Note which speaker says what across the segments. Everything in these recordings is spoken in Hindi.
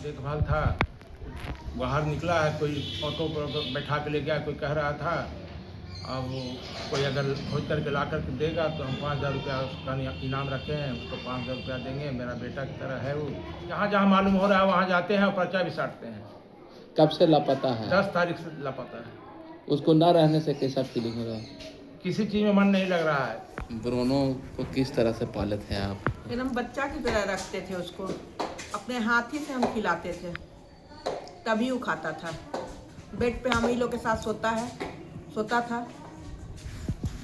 Speaker 1: देखभाल था। बाहर निकला है, कोई ऑटो पर बैठा के ले गया, कोई कह रहा था अब कोई अगर खोज करके ला करके देगा तो हम 5,000 रुपया उसका इनाम रखे हैं, उसको 5,000 रुपया देंगे। मेरा बेटा की तरह है वो। जहाँ जहाँ मालूम हो रहा है वहाँ जाते हैं और पर्चा भी साटते हैं।
Speaker 2: कब से लापता है?
Speaker 1: 10 तारीख से लापता है।
Speaker 2: उसको न रहने से कैसा फीलिंग हो रहा है?
Speaker 1: किसी चीज़ में मन नहीं लग रहा है।
Speaker 2: ब्रूनो को किस तरह से पाले थे आप?
Speaker 3: एकदम बच्चा की तरह रखते थे उसको, अपने हाथ ही से हम खिलाते थे, तभी वो खाता था। बेड पे हम ही लोग के साथ सोता था।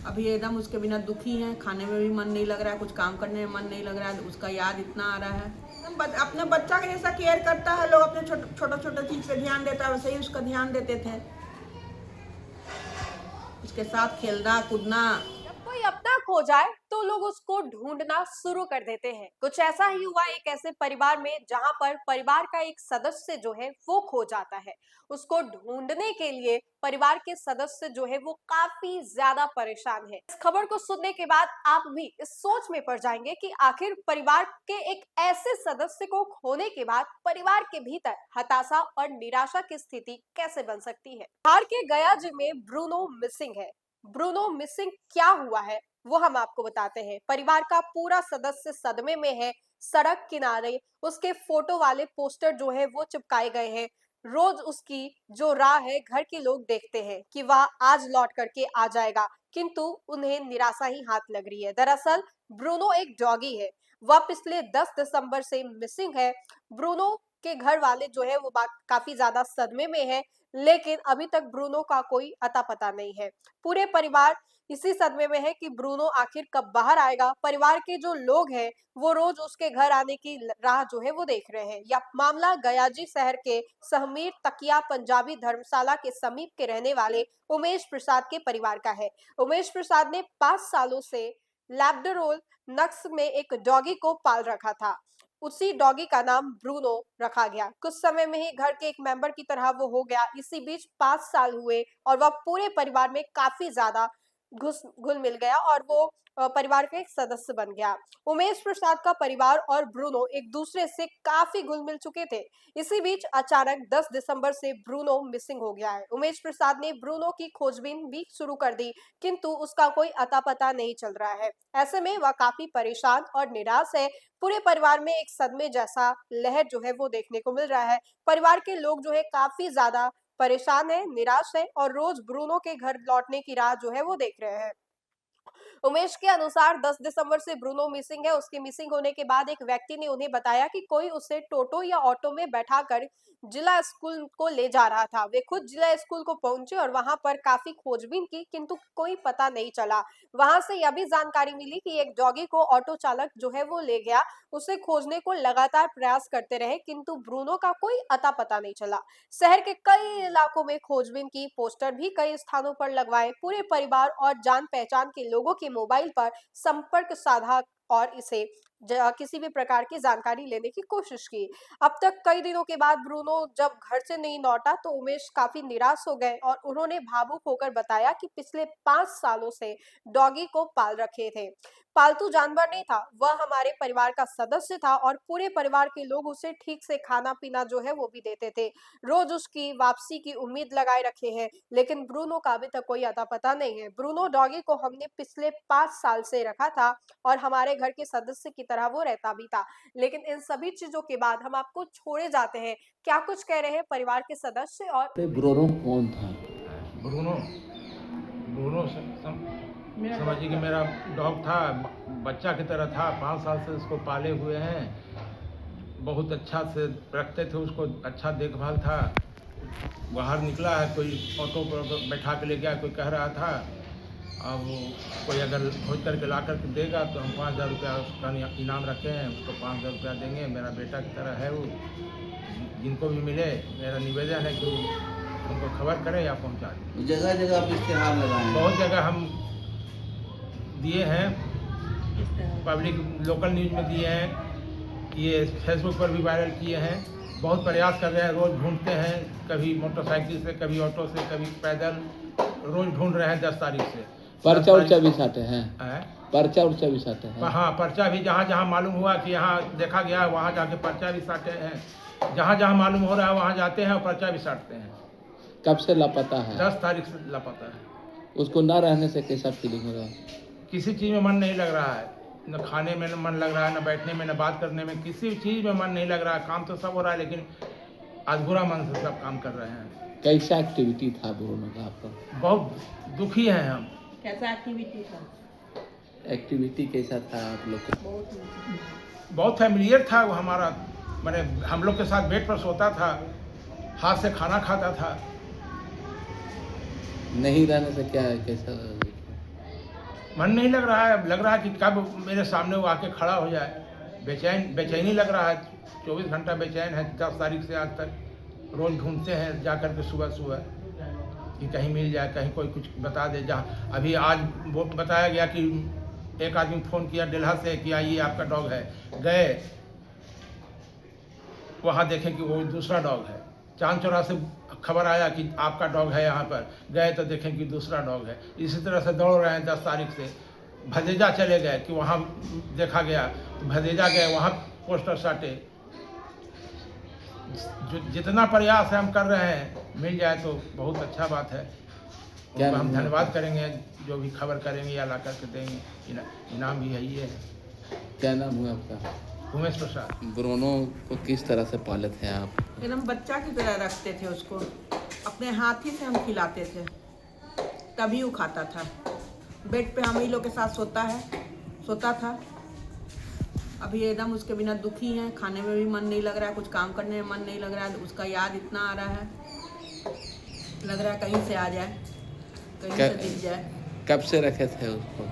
Speaker 3: अभी एकदम उसके बिना दुखी हैं, खाने में भी मन नहीं लग रहा है, कुछ काम करने में मन नहीं लग रहा है, उसका याद इतना आ रहा है। अपने बच्चा के जैसा केयर करता है लोग, अपने छोटा चीज़ पे ध्यान देता है, वैसे ही उसका ध्यान देते थे। उसके साथ खेलना कूदना।
Speaker 4: कोई अपना खो जाए तो लोग उसको ढूंढना शुरू कर देते हैं। कुछ ऐसा ही हुआ एक ऐसे परिवार में जहां पर परिवार का एक सदस्य जो है वो खो जाता है। उसको ढूंढने के लिए परिवार के सदस्य जो है वो काफी ज्यादा परेशान है। इस खबर को सुनने के बाद आप भी इस सोच में पड़ जाएंगे कि आखिर परिवार के एक ऐसे सदस्य को खोने के बाद परिवार के भीतर हताशा और निराशा की स्थिति कैसे बन सकती है। बिहार के गया जिले में ब्रूनो मिसिंग है। ब्रूनो मिसिंग क्या हुआ है वो हम आपको बताते हैं। परिवार का पूरा सदस्य सदमे में है। सड़क किनारे उसके फोटो वाले पोस्टर जो है वो चिपकाए गए हैं। रोज उसकी जो राह है घर के लोग देखते हैं कि वह आज लौट करके आ जाएगा, किंतु उन्हें निराशा ही हाथ लग रही है। दरअसल ब्रूनो एक डॉगी है। वह पिछले 10 दिसंबर से मिसिंग है। ब्रूनो के घर वाले जो है वो काफी ज्यादा सदमे में है, लेकिन अभी तक ब्रूनो का कोई अता पता नहीं है। पूरे परिवार इसी सदमे में है कि ब्रूनो आखिर कब बाहर आएगा। परिवार के जो लोग हैं वो रोज उसके घर आने की राह जो है वो देख रहे हैं। यह मामला गयाजी शहर के सहमीर तकिया पंजाबी धर्मशाला के समीप के रहने वाले उमेश प्रसाद के परिवार का है। उमेश प्रसाद ने 5 सालों से लैब्राडोर नस्ल में एक डॉगी को पाल रखा था। उसी डॉगी का नाम ब्रूनो रखा गया। कुछ समय में ही घर के एक मेंबर की तरह वो हो गया। इसी बीच 5 साल हुए और वह पूरे परिवार में काफी ज्यादा घुल मिल गया और वो परिवार का एक सदस्य बन गया। उमेश प्रसाद का परिवार और ब्रूनो एक दूसरे से काफी घुल मिल चुके थे। इसी बीच अचानक 10 दिसंबर से ब्रूनो मिसिंग हो गया है। उमेश प्रसाद ने ब्रूनो की खोजबीन भी शुरू कर दी, किंतु उसका कोई अता पता नहीं चल रहा है। ऐसे में वह काफी परेशान और निराश है। पूरे परिवार में एक सदमे जैसा लहर जो है वो देखने को मिल रहा है। परिवार के लोग जो है काफी ज्यादा परेशान है, निराश है और रोज ब्रूनो के घर लौटने की राह जो है वो देख रहे हैं। उमेश के अनुसार 10 दिसंबर से ब्रूनो मिसिंग है। उसके मिसिंग होने के बाद एक व्यक्ति ने उन्हें बताया कि कोई उसे टोटो या ऑटो में बैठाकर जिला स्कूल को ले जा रहा था। वे खुद जिला स्कूल को पहुंचे और वहां पर काफी खोजबीन की, किंतु कोई पता नहीं चला। वहां से यह भी जानकारी मिली कि एक डॉगी को ऑटो चालक जो है वो ले गया। उसे खोजने को लगातार प्रयास करते रहे, किंतु ब्रूनो का कोई अता पता नहीं चला। शहर के कई इलाकों में खोजबीन की, पोस्टर भी कई स्थानों पर लगवाए। पूरे परिवार और जान पहचान के लोगों के मोबाइल पर संपर्क साधा और इसे किसी भी प्रकार की जानकारी लेने की कोशिश की। अब तक कई दिनों के बाद ब्रूनो जब घर से नहीं लौटा तो उमेश काफी निराश हो गए और उन्होंने भावुक होकर बताया कि पिछले 5 सालों से डॉगी को पाल रखे थे। पालतू जानवर नहीं था, वह हमारे परिवार का सदस्य था और पूरे परिवार के लोग उसे ठीक से खाना पीना जो है वो भी देते थे। रोज उसकी वापसी की उम्मीद लगाए रखे हैं, लेकिन ब्रूनो का अभी तक कोई अता पता नहीं है। ब्रूनो डॉगी को हमने पिछले 5 साल से रखा था और हमारे घर के सदस्य की तरह वो रहता भी था, लेकिन इन सभी चीजों के बाद हम आपको छोड़े जाते हैं। क्या कुछ कह रहे हैं परिवार के सदस्य और
Speaker 2: ब्रूनो कौन था?
Speaker 1: ब्रूनो समझिए कि मेरा डॉग था, बच्चा की तरह था। 5 साल से उसको पाले हुए हैं। बहुत अच्छा से रखते थे उसको, अच्छा देखभाल था। बाहर निकला है, कोई ऑटो पर बैठा के ले गया, कोई कह रहा था अब कोई अगर खोज करके ला करके देगा तो हम 5,000 रुपया उसका इनाम रखे हैं, उसको 5,000 रुपया देंगे। मेरा बेटा की तरह है वो। जिनको भी मिले मेरा निवेदन है कि उनको खबर करें या पहुंचा दें।
Speaker 2: जगह जगह आप इश्तेहार लगाए?
Speaker 1: बहुत जगह हम दिए हैं, पब्लिक लोकल न्यूज़ में दिए हैं, ये फेसबुक पर भी वायरल किए हैं। बहुत प्रयास कर रहे हैं, रोज़ ढूंढते हैं, कभी मोटरसाइकिल से, कभी ऑटो से, कभी पैदल, रोज़ ढूंढ रहे हैं। 10 तारीख से
Speaker 2: पर्चा उर्चा भी साटे हैं? पर्चा उर्चा भी साटे हैं?
Speaker 1: हाँ, पर्चा भी जहाँ जहाँ मालूम हुआ कि यहाँ देखा गया वहाँ जाके पर्चा भी साटे हैं। जहाँ जहाँ मालूम हो रहा है वहाँ जाते हैं और पर्चा भी साटते हैं।
Speaker 2: कब से लापता है?
Speaker 1: 10 तारीख से लापता है।
Speaker 2: उसको न रहने से कैसा फीलिंग हो रहा है?
Speaker 1: किसी चीज़ में मन नहीं लग रहा है, न खाने में मन लग रहा है, न बैठने में, न बात करने में, किसी चीज़ में मन नहीं लग रहा है। काम तो सब हो रहा है लेकिन अधूरा मन से सब काम कर रहे हैं।
Speaker 2: कैसा एक्टिविटी था ब्रूनो का आपका?
Speaker 1: बहुत दुखी हैं हम।
Speaker 3: कैसा एक्टिविटी था?
Speaker 2: एक्टिविटी कैसा था आप लोग का?
Speaker 1: बहुत फैमिलियर था वो हमारा, मैंने हम लोग के साथ बेड पर सोता था, हाथ से खाना खाता था।
Speaker 2: नहीं रहने से क्या है, कैसा?
Speaker 1: मन नहीं लग रहा है, लग रहा है कि कब मेरे सामने वो आके खड़ा हो जाए। बेचैनी लग रहा है, 24 घंटा बेचैन है। 10 तारीख से आज तक रोज़ ढूंढते हैं जा कर के सुबह कि कहीं मिल जाए, कहीं कोई कुछ बता दे। जहाँ अभी आज वो बताया गया कि एक आदमी फ़ोन किया डेल्हा से कि आइए आपका डॉग है। गए वहाँ देखें कि वो दूसरा डॉग है। चांद चौरा से खबर आया कि आपका डॉग है यहाँ पर, गए तो देखें कि दूसरा डॉग है। इसी तरह से दौड़ रहे हैं। 10 तारीख से भदेजा चले गए कि वहाँ देखा गया, तो भदेजा गए, वहाँ पोस्टर साटे। जितना प्रयास हम कर रहे हैं मिल जाए तो बहुत अच्छा बात है। उनको हम धन्यवाद करेंगे जो भी खबर करेंगे या ला करके देंगे। इनाम भी है ये।
Speaker 2: क्या नाम हुआ आपका?
Speaker 1: उमेश प्रसाद।
Speaker 2: ब्रूनो को किस तरह से पाले थे आप?
Speaker 3: एकदम बच्चा की तरह रखते थे उसको, अपने हाथ ही से हम खिलाते थे, तभी वो खाता था। बेड पे हम ही लोग के साथ सोता था। अभी एकदम उसके बिना दुखी हैं, खाने में भी मन नहीं लग रहा है, कुछ काम करने में मन नहीं लग रहा है। उसका याद इतना आ रहा है, लग रहा है कहीं से आ जाए, कहीं से दिख जाए।
Speaker 2: कब से रखे थे उसको?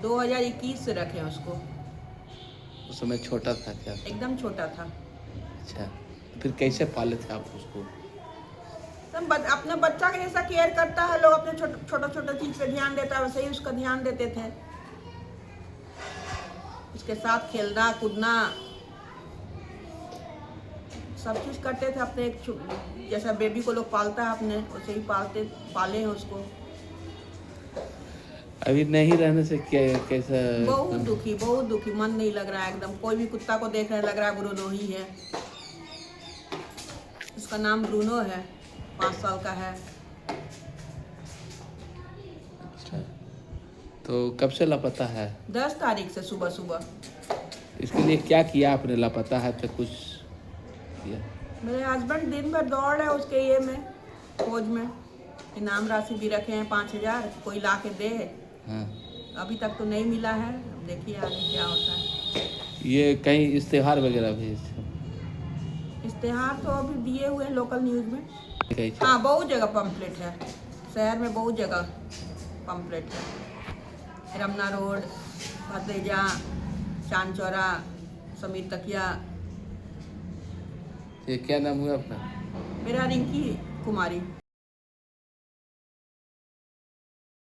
Speaker 3: 2021 से रखे उसको।
Speaker 2: उस समय छोटा था क्या?
Speaker 3: एकदम छोटा था।
Speaker 2: अच्छा, फिर कैसे पाले थे आप उसको?
Speaker 3: अपने बच्चा के जैसा केयर करता है लोग, अपने छोटा चीज पे ध्यान देता है, वैसे ही उसका ध्यान देते थे। उसके साथ खेलना कूदना सब चीज करते थे। अपने एक जैसा बेबी को लोग पालता है अपने, वैसे ही पाले हैं उसको।
Speaker 2: अभी नहीं रहने से क्या, कैसा?
Speaker 3: बहुत दुखी, मन नहीं लग रहा है एकदम। कोई भी कुत्ता को देख रहे लग रहा है ब्रूनो ही है। उसका नाम ब्रूनो है, 5 साल का है।
Speaker 2: अच्छा, तो कब से लापता है?
Speaker 3: 10 तारीख से सुबह।
Speaker 2: इसके लिए क्या किया आपने? लापता है तो कुछ किया?
Speaker 3: मेरे हस्बैंड दिन भर दौड़ रहे उसके ये में, खोज में। इनाम राशि भी रखे हैं 5000, कोई ला के दे।
Speaker 2: हाँ।
Speaker 3: अभी तक तो नहीं मिला है, अब देखिए आगे क्या होता है।
Speaker 2: ये कहीं इश्तेहार वगैरह भी?
Speaker 3: इश्तेहार तो अभी दिए हुए हैं लोकल न्यूज़ में।
Speaker 2: कैसे?
Speaker 3: हाँ, बहुत जगह पम्पलेट है, शहर में बहुत जगह पम्पलेट है। रमना रोड, भतेजा, चांद चौरा, समीर तकिया।
Speaker 2: ये क्या नाम हुआ अपना?
Speaker 3: मेरा रिंकी कुमारी।